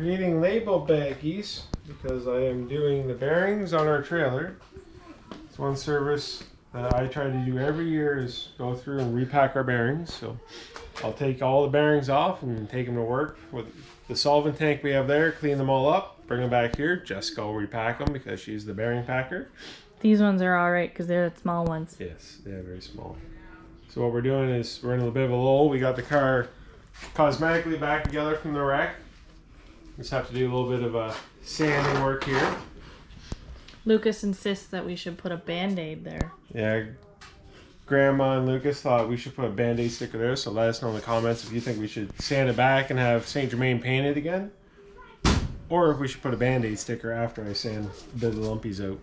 creating label baggies because I am doing the bearings on our trailer. It's one service that I try to do every year is go through and repack our bearings. So I'll take all the bearings off and take them to work with the solvent tank we have there, clean them all up, bring them back here. Jessica will repack them because she's the bearing packer. These ones are all right because they're the small ones. Yes, they're very small. So what we're doing is we're in a bit of a lull. We got the car cosmetically back together from the wreck. Just have to do a little bit of a sanding work here. Lucas insists that we should put a Band-Aid there. Yeah, Grandma and Lucas thought we should put a Band-Aid sticker there, so let us know in the comments if you think we should sand it back and have St. Germain painted again, or if we should put a Band-Aid sticker after I sand a bit of the lumpies out.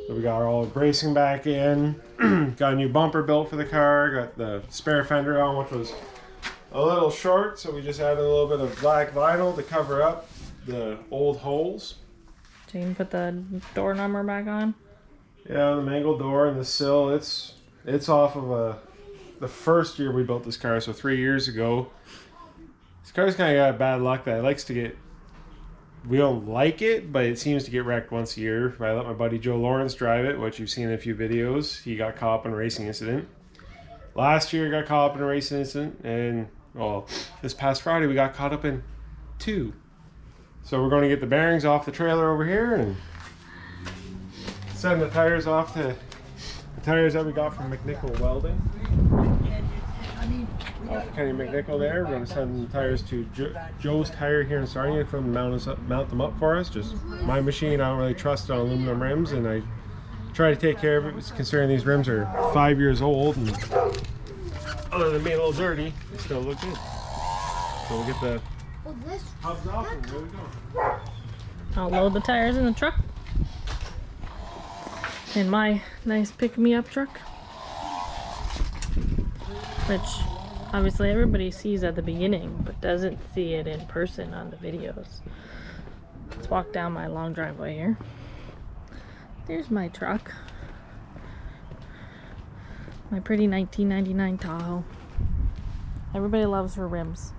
So we got all the bracing back in, got a new bumper built for the car, got the spare fender on, which was a little short, so we just added a little bit of black vinyl to cover up the old holes. So you can put the door number back on? Yeah, the mangled door and the sill, it's off of the first year we built this car, so 3 years ago. This car's kind of got bad luck that it likes to get, we don't like it, but it seems to get wrecked once a year. I let my buddy Joe Lawrence drive it, which you've seen in a few videos. He got caught up in a racing incident. Last year, got caught up in a racing incident, and well, this past Friday, we got caught up in 2. So we're going to get the bearings off the trailer over here and send the tires off to the tires that we got from McNichol Welding. Off Kenny McNichol there. We're going to send the tires to Joe's Tire here in Sarnia for them to mount them up for us. Just my machine, I don't really trust on aluminum rims, and I try to take care of it considering these rims are 5 years old, and other than being a little dirty, they still look good. So we'll get the hubs off and there we go. I'll load the tires in the truck. In my nice pick-me-up truck. Which obviously everybody sees at the beginning, but doesn't see it in person on the videos. Let's walk down my long driveway here. There's my truck. My pretty 1999 Tahoe. Everybody loves her rims.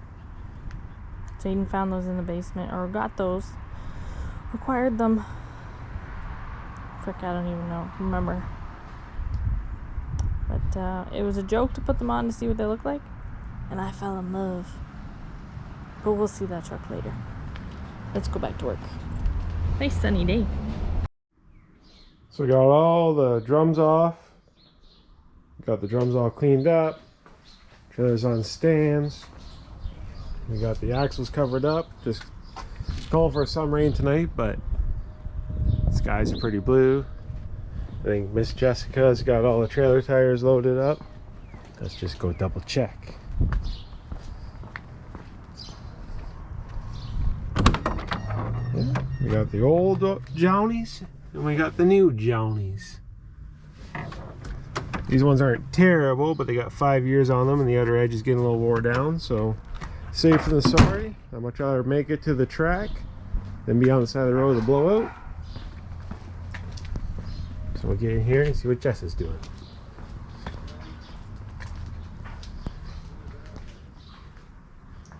Jaden found those in the basement, or got those. Acquired them. Frick, I don't even remember. But it was a joke to put them on to see what they look like. And I fell in love. But we'll see that truck later. Let's go back to work. Nice sunny day. So we got all the drums off. Got the drums all cleaned up. Trailer's on stands. We got the axles covered up. Just calling for some rain tonight, but skies are pretty blue. I think Miss Jessica's got all the trailer tires loaded up. Let's just go double check. Yeah, we got the old Jownies and we got the new Jownies. These ones aren't terrible, but they got 5 years on them and the outer edge is getting a little wore down, so safe than sorry. I'd much rather make it to the track than be on the side of the road with a blowout. So we'll get in here and see what Jess is doing.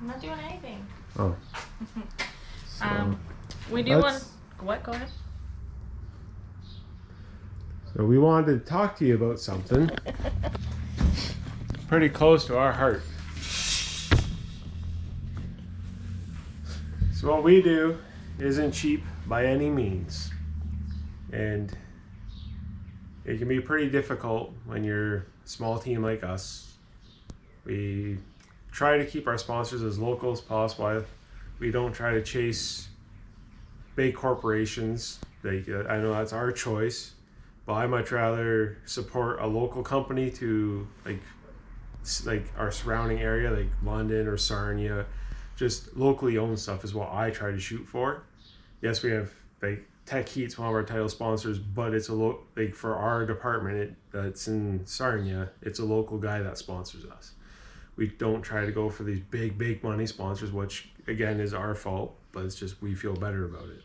I'm not doing anything. Oh. So we do want. What? Go ahead. So we wanted to talk to you about something pretty close to our heart. So what we do isn't cheap by any means, and it can be pretty difficult when you're a small team like us. We try to keep our sponsors as local as possible. We don't try to chase big corporations. Like, I know that's our choice, but I much rather support a local company to like our surrounding area, like London or Sarnia. Just locally owned stuff is what I try to shoot for. Yes, we have like Tech Heat's one of our title sponsors, but it's like for our department that's in Sarnia, it's a local guy that sponsors us. We don't try to go for these big money sponsors, which again is our fault, but it's just we feel better about it.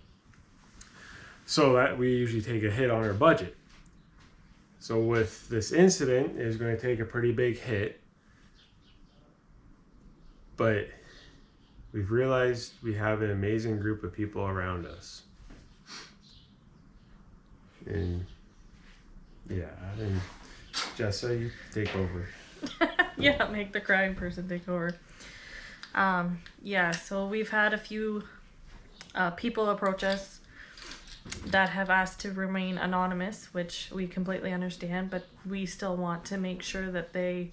So that we usually take a hit on our budget. So with this incident, it's going to take a pretty big hit, but we've realized we have an amazing group of people around us. And yeah, and Jessa, you take over. Yeah, make the crying person take over. Yeah, so we've had a few people approach us that have asked to remain anonymous, which we completely understand, but we still want to make sure that they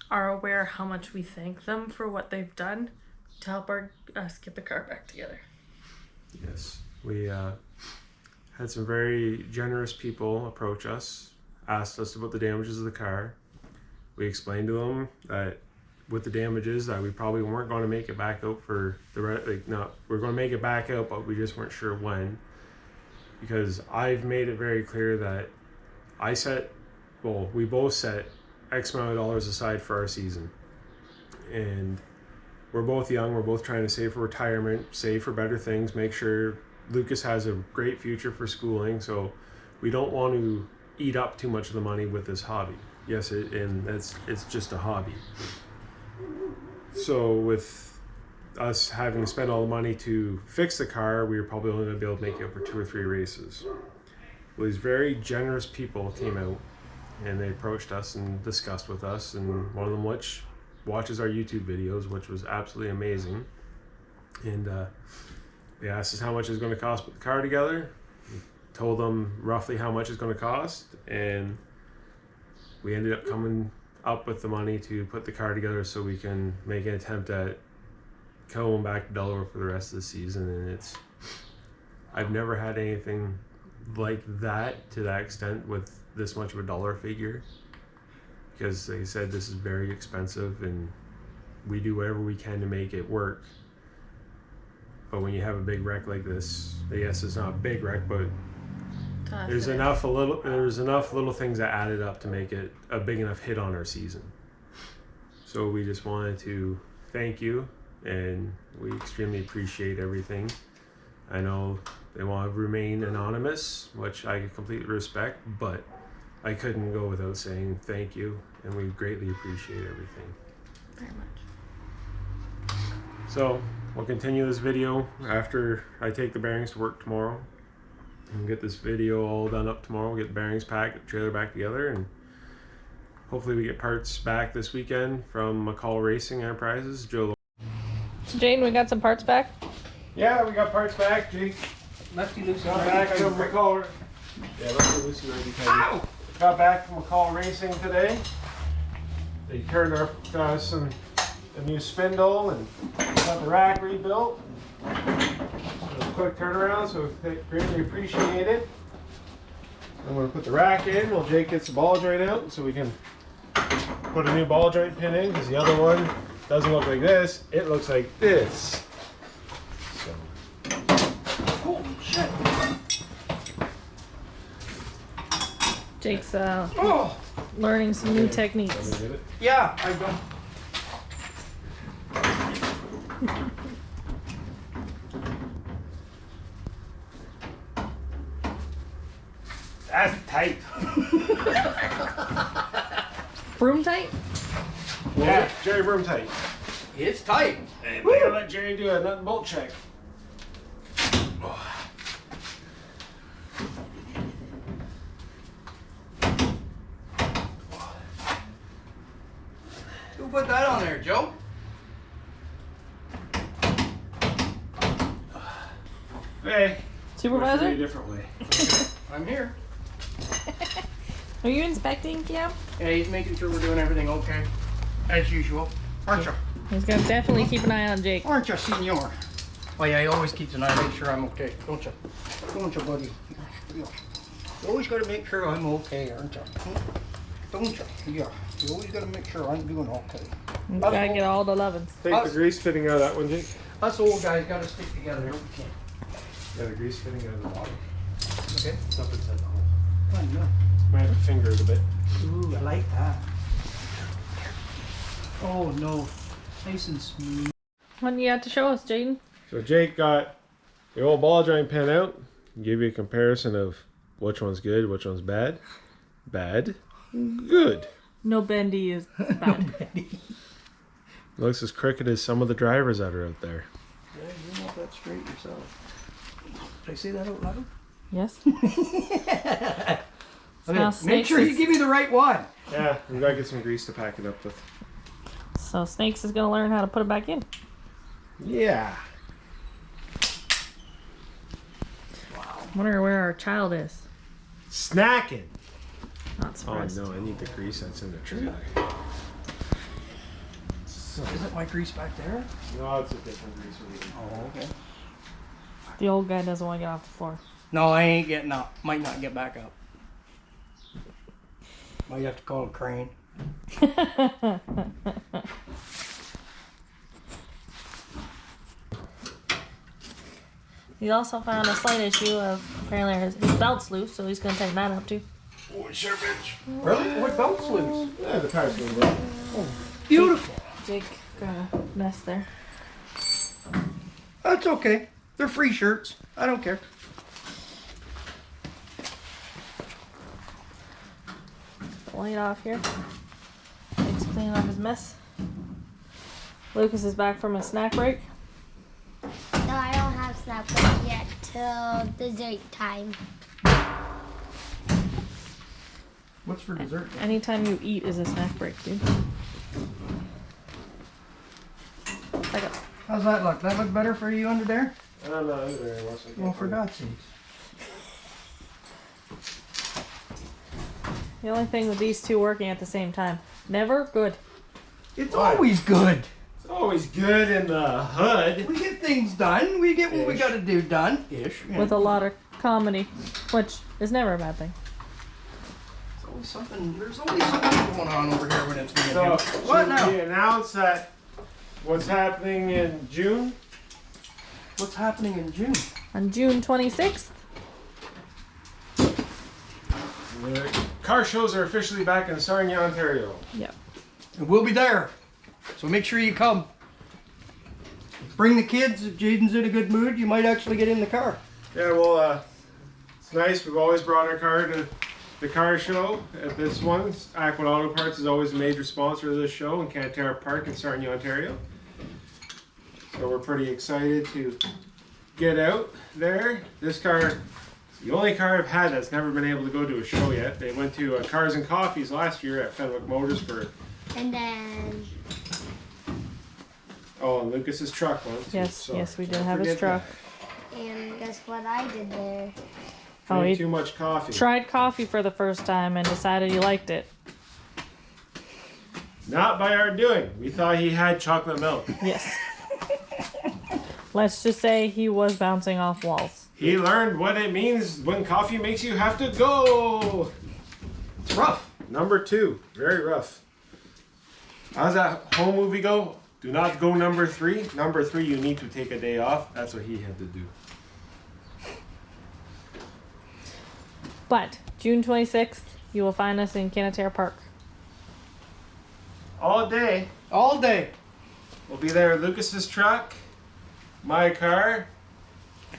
are aware how much we thank them for what they've done to help us get the car back together. Yes, we had some very generous people approach us, asked us about the damages of the car. We explained to them that with the damages that we probably weren't going to make it back out for the we're going to make it back out, but we just weren't sure when. Because I've made it very clear that we both set X amount of dollars aside for our season. And we're both young, we're both trying to save for retirement, save for better things, make sure Lucas has a great future for schooling, so we don't want to eat up too much of the money with this hobby. Yes, it's just a hobby. So with us having spent all the money to fix the car, we were probably only going to be able to make it for 2 or 3 races. Well, these very generous people came out and they approached us and discussed with us, and one of them which watches our YouTube videos, which was absolutely amazing. And they asked us how much it's going to cost to put the car together. We told them roughly how much it's going to cost, and we ended up coming up with the money to put the car together so we can make an attempt at going back to Delaware for the rest of the season. And I've never had anything like that to that extent with this much of a dollar figure, because like I said, this is very expensive and we do whatever we can to make it work. But when you have a big wreck like this, yes, it's not a big wreck, but there's enough little things that added up to make it a big enough hit on our season. So we just wanted to thank you, and we extremely appreciate everything. I know they want to remain anonymous, which I completely respect, but I couldn't go without saying thank you, and we greatly appreciate everything. Very much. So we'll continue this video after I take the bearings to work tomorrow. And get this video all done up tomorrow. We'll get the bearings packed, get the trailer back together, and hopefully we get parts back this weekend from McCall Racing Enterprises. Joe. So Jane, we got some parts back? Yeah, we got parts back. Jake Lefty Lucy got back from McCall. Yeah, Lefty Lucy ready to got back from McCall Racing today. They turned us a new spindle and got the rack rebuilt. It was a quick turnaround, so we greatly appreciate it. I'm going to put the rack in while Jake gets the ball joint out so we can put a new ball joint pin in, because the other one doesn't look like this, it looks like this. So. Holy shit! Jake's learning some new techniques. Yeah, I don't. That's tight. Broom tight? Yeah, Jerry Broom tight. It's tight. Hey, we're gonna let Jerry do a nut and bolt check. Who put that on there, Joe? Hey. Supervisor? A different way. I'm here. Are you inspecting, Cam? Yeah, he's making sure we're doing everything okay. As usual. Aren't you? He's gonna definitely keep an eye on Jake. Aren't you, senor? Oh yeah, he always keeps an eye, make sure I'm okay. Don't you? Don't you, buddy? You always gotta make sure I'm okay, aren't you? Don't you? Yeah. You always gotta make sure I'm doing okay. You gotta get all the lovin's. Take the grease fitting out of that one, Jake. Us old guys gotta stick together. We can't. Yeah, the grease fitting out of the bottom. Okay. It's up inside the hole. I know. Might have to finger it a bit. Ooh, I like that. Oh no. Nice and smooth. What do you have to show us, Jaden? So Jake got the old ball joint pin out. Give you a comparison of which one's good, which one's bad. Bad. Good. No bendy is bad. No, Betty. Looks as crooked as some of the drivers that are out there. Yeah, you want that straight yourself. Did I say that out loud? Yes. Okay, Now make Snakes sure you is- give me the right one. Yeah, we gotta get some grease to pack it up with. So Snakes is gonna learn how to put it back in. Yeah. Wonder where our child is. Snacking. Not Oh surprised. no, I need the grease that's in the trailer. So, Isn't my grease back there? no, it's a different grease. Oh, okay. The old guy doesn't want to get off the floor. No, I ain't getting up. Might not get back up. Might have to call a crane. He also found a slight issue of apparently his belt's loose, so he's gonna tighten that up too. Oh, sure, bitch. Really? What belt's loose? Yeah, the car's going well. Beautiful. Jake got a mess there. That's okay. They're free shirts. I don't care. Light off here. Jake's cleaning up his mess. Lucas is back from a snack break. No, I don't have snack break yet till dessert time. What's for dessert? Anytime you eat is a snack break, dude. Back up. How's that look? That look better for you under there? I don't know very much. Well, for God's sakes. The only thing with these two working at the same time, never good. It's Why? always good. It's always good in the hood. We get things done. We get what we Ish. got to do done. Ish. Yeah. With a lot of comedy, which is never a bad thing. There's always something. There's always something going on over here when it's being So, done. What should now? we announce that what's happening in June? What's happening in June? On June 26th, The car shows are officially back in Sarnia, Ontario. And we'll be there. So make sure you come. Bring the kids. If Jaden's in a good mood, you might actually get in the car. Yeah, well, it's nice. We've always brought our car to the car show. At this one, Aqua Auto Parts is always a major sponsor of this show in Cantera Park in Sarnia, Ontario. So we're pretty excited to get out there. This car is the only car I've had that's never been able to go to a show yet. They went to Cars and Coffees last year at Fenwick Motors for And then and Lucas's truck one. too, yes, so yes, we did don't have his forget truck. and guess what I did there? that. Oh, Drink he too much coffee. tried coffee for the first time and decided he liked it. Not by our doing. We thought he had chocolate milk. Yes. Let's just say he was bouncing off walls. He learned what it means when coffee makes you have to go. It's rough. Number 2, very rough. How's that home movie go? Do not go number 3. Number 3, you need to take a day off. That's what he had to do. But June 26th, you will find us in Cantera Park. All day. All day. We'll be there with Lucas's truck, my car,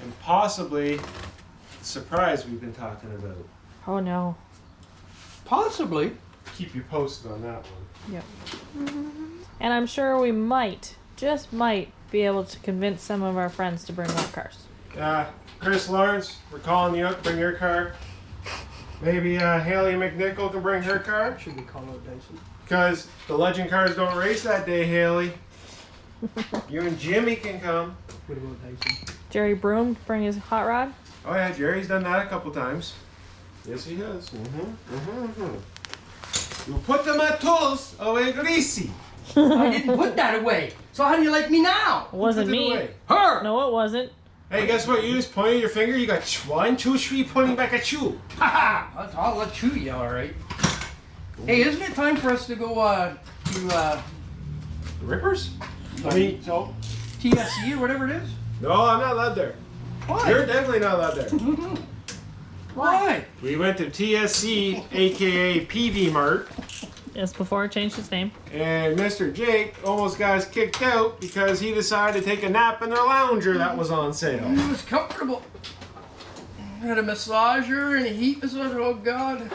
and possibly the surprise we've been talking about. Oh no. Possibly. Keep you posted on that one. Yep. And I'm sure we might, just might, be able to convince some of our friends to bring their cars. Chris Lawrence, we're calling you up. Bring your car. Maybe Haley McNichol can bring her car. Should we call out Dyson? Because the legend cars don't race that day, Haley. You and Jimmy can come. What about Dyson? Jerry Broom bring his hot rod. Oh yeah, Jerry's done that a couple times. Yes, he has. You put them at tools away greasy. I didn't put that away. So how do you like me now? It wasn't Put it me. away. Her. No, it wasn't. Hey, guess what? You just pointed your finger. You got 1, 2, 3 pointing back at you. Ha ha. I'll let you yell, all right. Hey, isn't it time for us to go to The Rippers? I mean, so? TSC or whatever it is? No, I'm not allowed there. Why? You're definitely not allowed there. Why? We went to TSC, aka PV Mart, Yes, before it changed its name. and Mr. Jake almost got us kicked out because he decided to take a nap in their lounger that was on sale. It was comfortable. Had a massager and a heat massager. Oh God.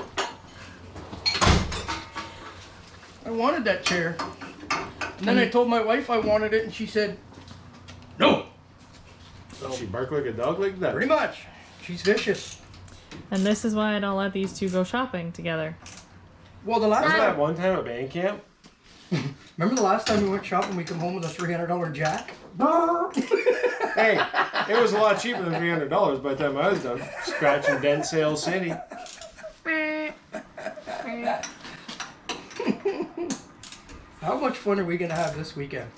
I wanted that chair. And then I told my wife I wanted it, and she said, no. So, She bark like a dog like that. pretty much. She's vicious. And this is why I don't let these two go shopping together. Well, the last Remember time, that one time at band camp? remember the last time we went shopping, we come home with a $300 jack? Hey, it was a lot cheaper than $300 by the time I was done. Scratch and dent Sale City. How much fun are we going to have this weekend?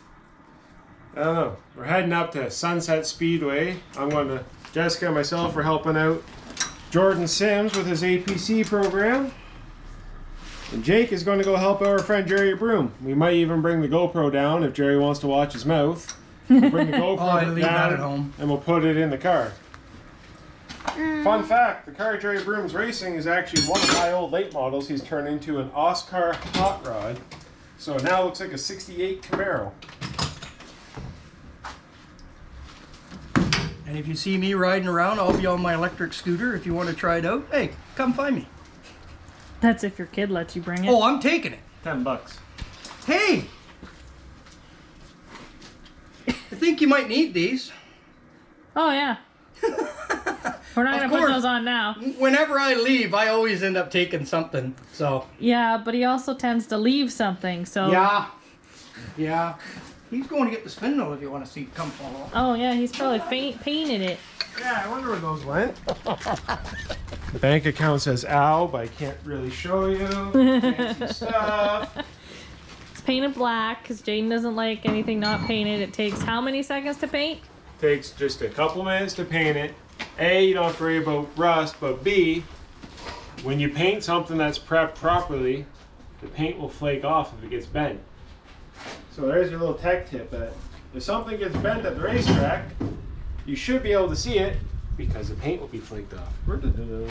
I don't know. We're heading up to Sunset Speedway. I'm going to, Jessica and myself are helping out Jordan Sims with his APC program. And Jake is going to go help our friend Jerry Broom. We might even bring the GoPro down if Jerry wants to watch his mouth. We'll bring the GoPro Oh, I leave down that at home. and we'll put it in the car. Fun fact, the car Jerry Broom's racing is actually one of my old late models. He's turned into an Oscar hot rod. So it now looks like a 68 Camaro. And if you see me riding around, I'll be on my electric scooter. If you want to try it out, hey, come find me. That's if your kid lets you bring it. Oh, I'm taking it. $10. Hey! I think you might need these. Oh, yeah. We're not Of going to put course. those on now. Whenever I leave, I always end up taking something. So, Yeah, but he also tends to leave something, so... yeah. Yeah. He's going to get the spindle if you want to see it come fall off. Oh, yeah, he's probably painted it. Yeah, I wonder where those went. The bank account says ow, but I can't really show you. Fancy stuff. It's painted black, because Jaden doesn't like anything not painted. It takes how many seconds to paint? Takes just a couple minutes to paint it. A, you don't have to worry about rust, but B, when you paint something that's prepped properly, the paint will flake off if it gets bent. So there's your little tech tip that if something gets bent at the racetrack, you should be able to see it because the paint will be flaked off. Where did those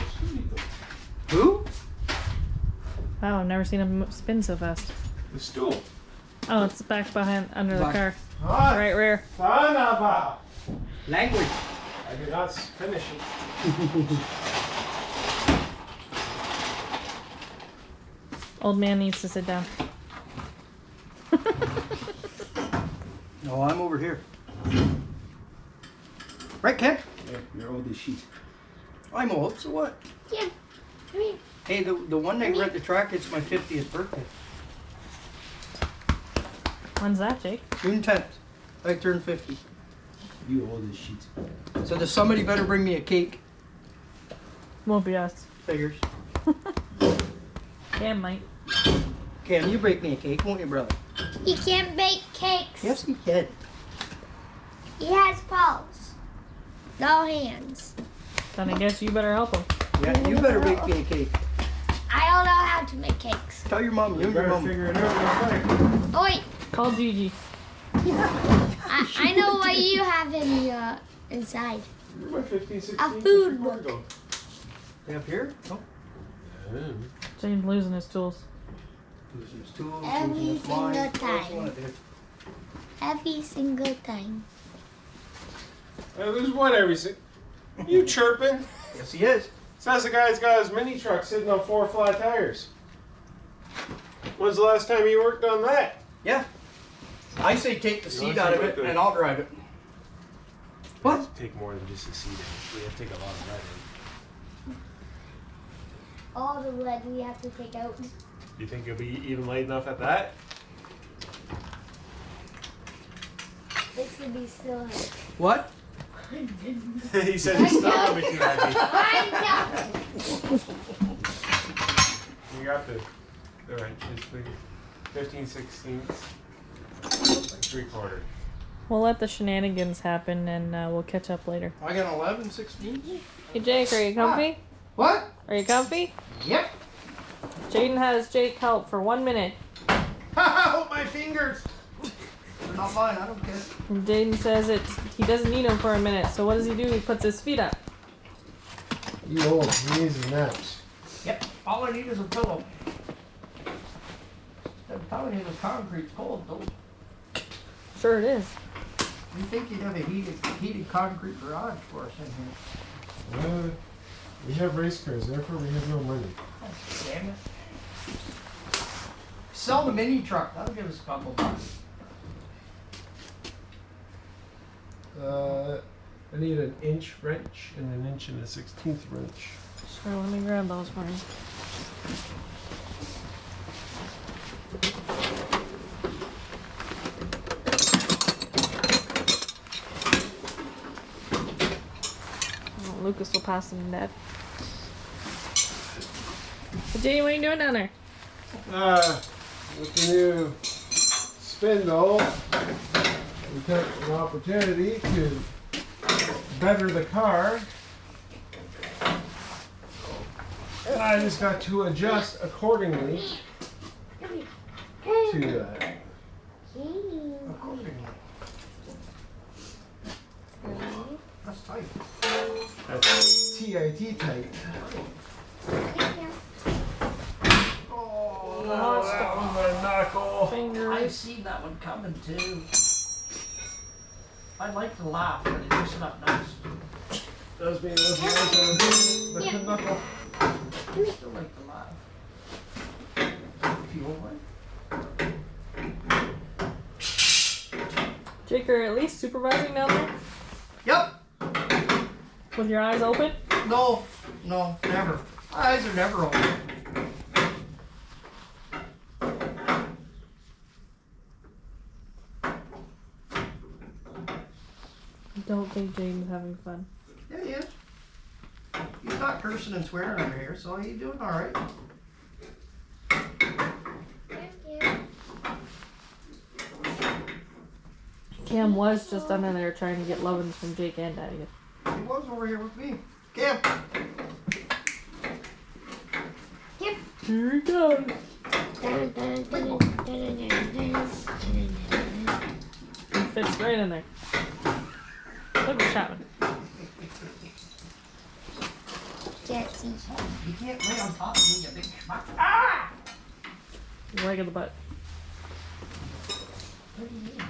go? Who? Wow, I've never seen him spin so fast. The stool. Oh, it's back behind, under the Back. car. Hot Right rear. son of a- Language. I did not finish it. Old man needs to sit down. No, I'm over here. Right, Ken? Yeah, you're old as sheet. I'm old, so what? Yeah. Come here. Hey, the one night we're at the track, it's my 50th birthday. When's that, Jake? June 10th. I turned 50. You old as sheet. So does somebody better bring me a cake? Won't be us. Figures. Yeah, Mike. Cam, you break me a cake, won't you, brother? He can't bake cakes. Yes, he can. He has paws. No hands. Then I guess you better help him. Yeah, you better bake me a cake. I don't know how to make cakes. Tell your mom, you You and your better mom. figure it out real quick. Oi, Call Gigi. I know what you have in inside. Where'd my 15, 16, A food go? book. Up here? Oh. Jaden's losing his tools. Losing his tools, Every losing his mind. single What else time. you wanna do? Every single time. There's one every single. You chirping? Yes, he is. Says the guy's got his mini truck sitting on 4 flat tires. When's the last time you worked on that? Yeah. I say take the You seat wanna out see of what it the- and I'll drive it. What? Take more than just a seat. We have to take a lot of that in. All the lead we have to take out. You think you'll be even light enough at that? This would be still. What? He said he's still gonna be too happy. I You got the wrenches, please. 15 16ths. Like 3/4. We'll let the shenanigans happen and we'll catch up later. I got 11, 16. Hey, Jake, are you comfy? What? Are you comfy? Yep. Jaden has Jake help for 1 minute. Oh, my fingers. They're not mine, I don't care. And Jaden says he doesn't need him for a minute, so what does he do? He puts his feet up. You old. He needs his naps. Yep. All I need is a pillow. I'm telling you, the concrete's cold, though. Sure it is. You think you'd have a heated concrete garage for us in here? We have race cars, therefore we have no money. Oh, damn it. Sell the mini truck. That'll give us a couple bucks. I need an inch wrench and an inch and a 1/16 wrench. Sure, let me grab those for you. Oh, Lucas will pass them to Dad. But Jenny, what are you doing down there? With the new spindle, we took an opportunity to better the car. And I just got to adjust accordingly to that. That's tight. That's TIT tight. Oh, That was my knuckle. Fingers. I've seen that one coming too. I like to laugh, but it just not nice. Does mean it was nice on the knuckle. I still like to laugh. If you don't mind. Jake, are you at least supervising down there? Yep. With your eyes open? No, never. My eyes are never open. I don't think Jaden's having fun. Yeah, he is. He's not cursing and swearing under here, so he's doing all right. Thank you. Cam was just under there trying to get lovin's from Jake and Daddy. He was over here with me. Cam. Here he comes. He fits right in there. Look at Chapman. Can't see. You can't lay on top of me, you big schmuck. Ah! Leg of the butt. What do you mean?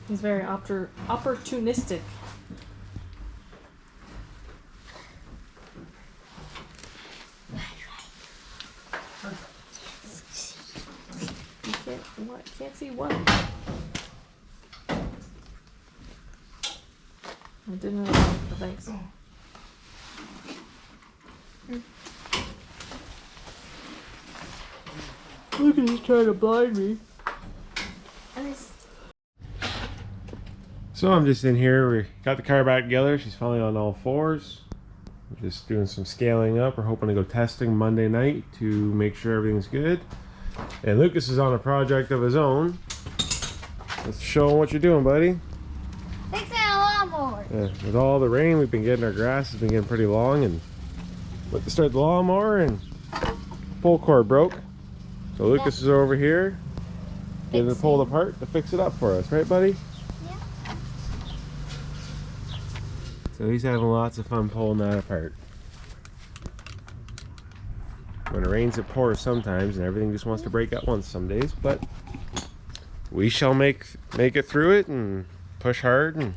He's very opportunistic. Can't see what? I didn't really like the thanks. Look at he's trying to blind me. So I'm just in here. We got the car back together. She's finally on all fours. We're just doing some scaling up. We're hoping to go testing Monday night to make sure everything's good. And Lucas is on a project of his own. Let's show him what you're doing, buddy. Fixing a lawnmower. With all the rain, we've been getting our grass has been getting pretty long, and went to start the lawnmower and pull cord broke. So Lucas is over here getting it pulled apart to fix it up for us, right, buddy? Yeah. So he's having lots of fun pulling that apart. When it rains, it pours sometimes, and everything just wants to break at once some days. But we shall make it through it and push hard and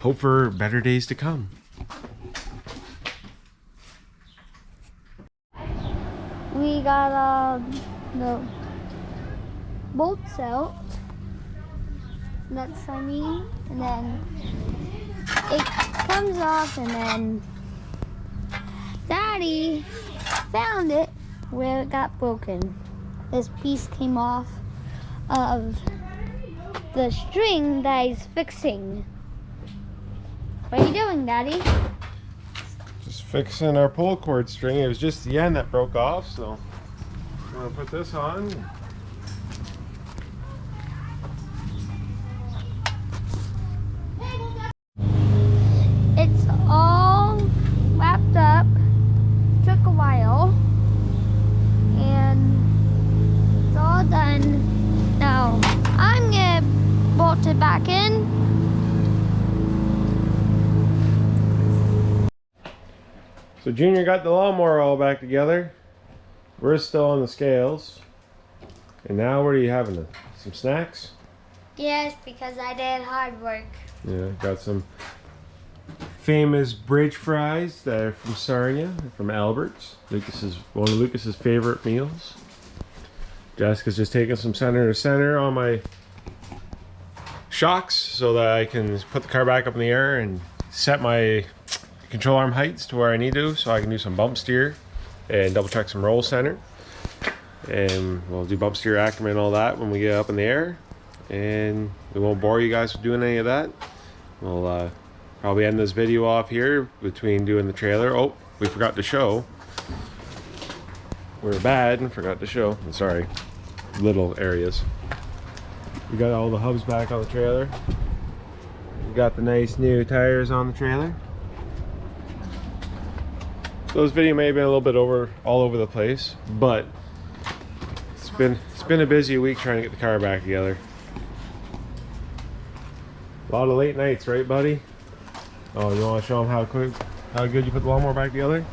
hope for better days to come. We got the bolts out. That's and then it comes off, and then Daddy found it where it got broken. This piece came off of the string that he's fixing. What are you doing, Daddy? Just fixing our pull cord string. It was just the end that broke off, so I'm gonna put this on. It's all wrapped up. Took a while, and it's all done. Now I'm gonna bolt it back in. So Junior got the lawnmower all back together. We're still on the scales. And now what are you having? Some snacks? Yes, because I did hard work. Yeah, got some famous bridge fries that are from Sarnia, from Albert's. One of Lucas's favorite meals. Jessica's just taking some center to center on my shocks so that I can put the car back up in the air and set my control arm heights to where I need to, so I can do some bump steer and double check some roll center. And we'll do bump steer accurate and all that when we get up in the air. And we won't bore you guys with doing any of that. We'll probably end this video off here between doing the trailer. Oh, we forgot to show. We're bad and forgot to show. I'm sorry. Little areas. We got all the hubs back on the trailer. We got the nice new tires on the trailer. So this video may have been a little bit all over the place, but it's been a busy week trying to get the car back together. A lot of late nights, right, buddy? Oh, you want to show them how good you put the lawnmower back together?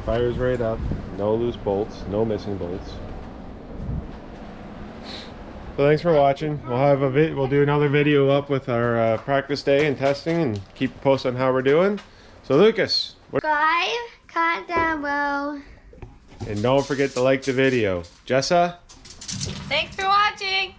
Fires right up, no loose bolts, no missing bolts. So thanks for watching. We'll do another video up with our practice day and testing, and keep you posted on how we're doing. So Lucas, Subscribe, comment down below. and don't forget to like the video. Jessa? Thanks for watching.